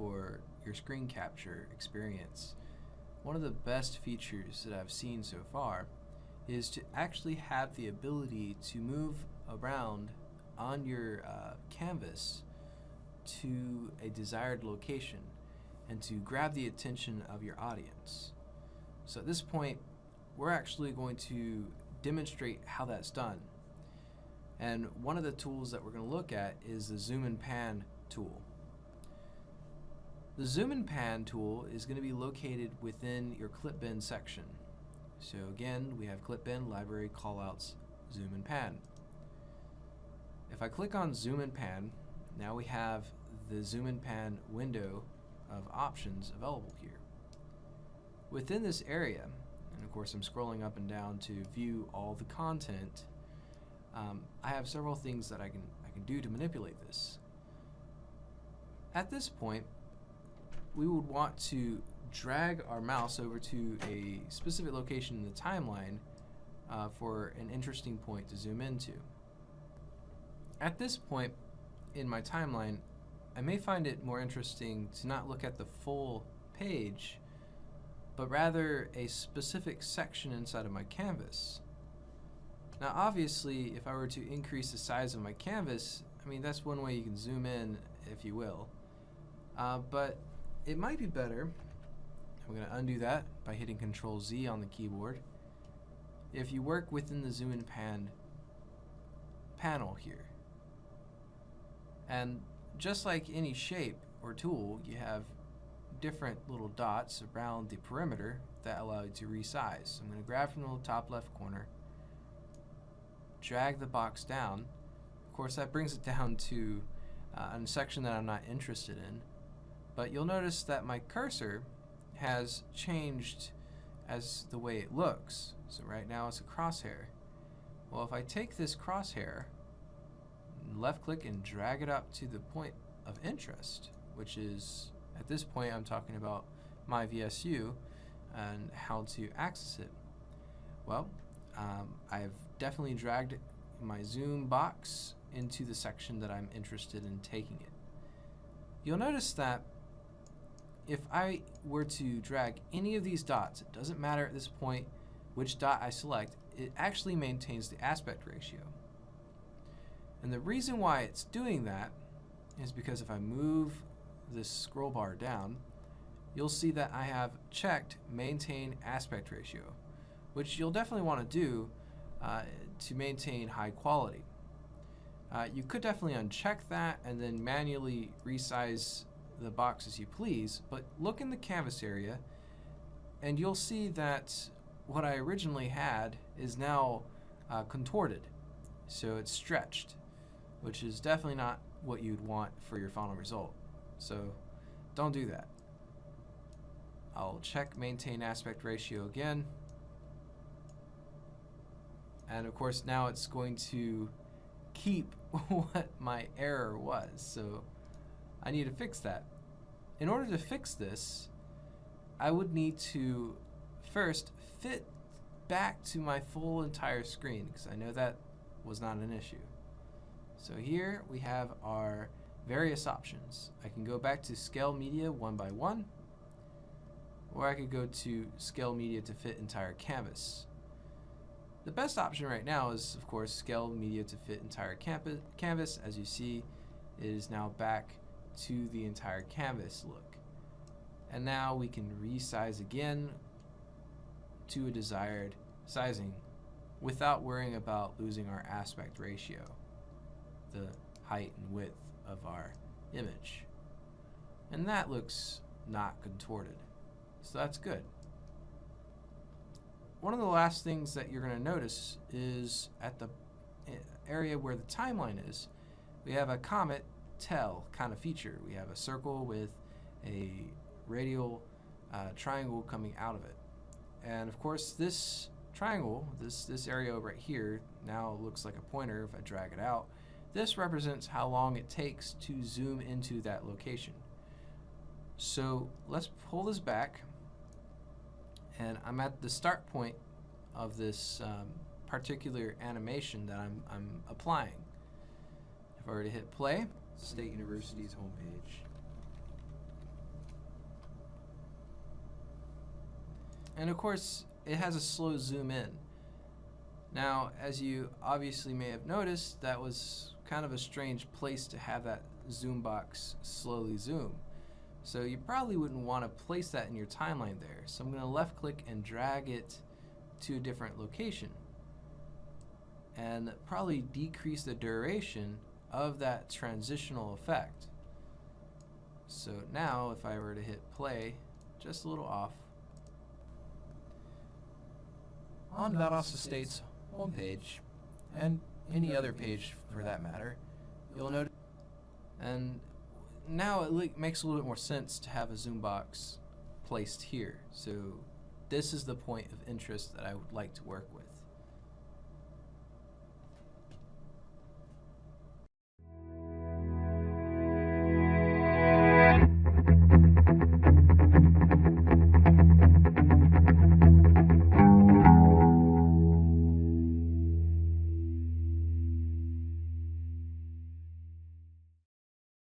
for your screen capture experience, one of the best features that I've seen so far is to actually have the ability to move around on your canvas to a desired location and to grab the attention of your audience. So at this point, we're actually going to demonstrate how that's done. And one of the tools that we're going to look at is the zoom and pan tool. The zoom and pan tool is going to be located within your clip bin section. So again, we have clip bin, library, callouts, zoom and pan. If I click on zoom and pan, now we have the zoom and pan window of options available here. Within this area, and of course I'm scrolling up and down to view all the content, I have several things that I can do to manipulate this. At this point, we would want to drag our mouse over to a specific location in the timeline for an interesting point to zoom into. At this point in my timeline, I may find it more interesting to not look at the full page, but rather a specific section inside of my canvas. Now obviously, if I were to increase the size of my canvas, I mean, that's one way you can zoom in, if you will. But it might be better, I'm going to undo that by hitting Control Z on the keyboard, if you work within the zoom and pan panel here. And just like any shape or tool, you have different little dots around the perimeter that allow you to resize. So I'm going to grab from the top left corner, drag the box down. Of course, that brings it down to a section that I'm not interested in. But you'll notice that my cursor has changed as the way it looks. So right now it's a crosshair. Well, if I take this crosshair, left click and drag it up to the point of interest, which is, at this point I'm talking about my VSU and how to access it. Well, I've definitely dragged my zoom box into the section that I'm interested in taking it. You'll notice that if I were to drag any of these dots, it doesn't matter at this point which dot I select, it actually maintains the aspect ratio. And the reason why it's doing that is because if I move this scroll bar down, you'll see that I have checked maintain aspect ratio, which you'll definitely want to do to maintain high quality. You could definitely uncheck that and then manually resize the box as you please, but look in the canvas area and you'll see that what I originally had is now contorted, so it's stretched, which is definitely not what you'd want for your final result. So don't do that. I'll check maintain aspect ratio again, and of course now it's going to keep what my error was, so I need to fix that. In order to fix this, I would need to first fit back to my full entire screen, because I know that was not an issue. So here we have our various options. I can go back to scale media 1 by 1, or I could go to scale media to fit entire canvas. The best option right now is, of course, scale media to fit entire canvas. As you see, it is now back to the entire canvas look. And now we can resize again to a desired sizing without worrying about losing our aspect ratio, the height and width of our image. And that looks not contorted, so that's good. One of the last things that you're going to notice is at the area where the timeline is, we have a comet tail kind of feature. We have a circle with a radial triangle coming out of it. And of course this triangle, this area right here, now looks like a pointer if I drag it out. This represents how long it takes to zoom into that location. So let's pull this back, and I'm at the start point of this particular animation that I'm applying. If I were to hit play, State University's homepage. And of course, it has a slow zoom in. Now, as you obviously may have noticed, that was kind of a strange place to have that zoom box slowly zoom. So you probably wouldn't want to place that in your timeline there. So I'm going to left click and drag it to a different location. And probably decrease the duration of that transitional effect. So now if I were to hit play, just a little off. On Valdosta State's homepage, and any other page for that matter, you'll notice. And now it makes a little bit more sense to have a zoom box placed here. So this is the point of interest that I would like to work with.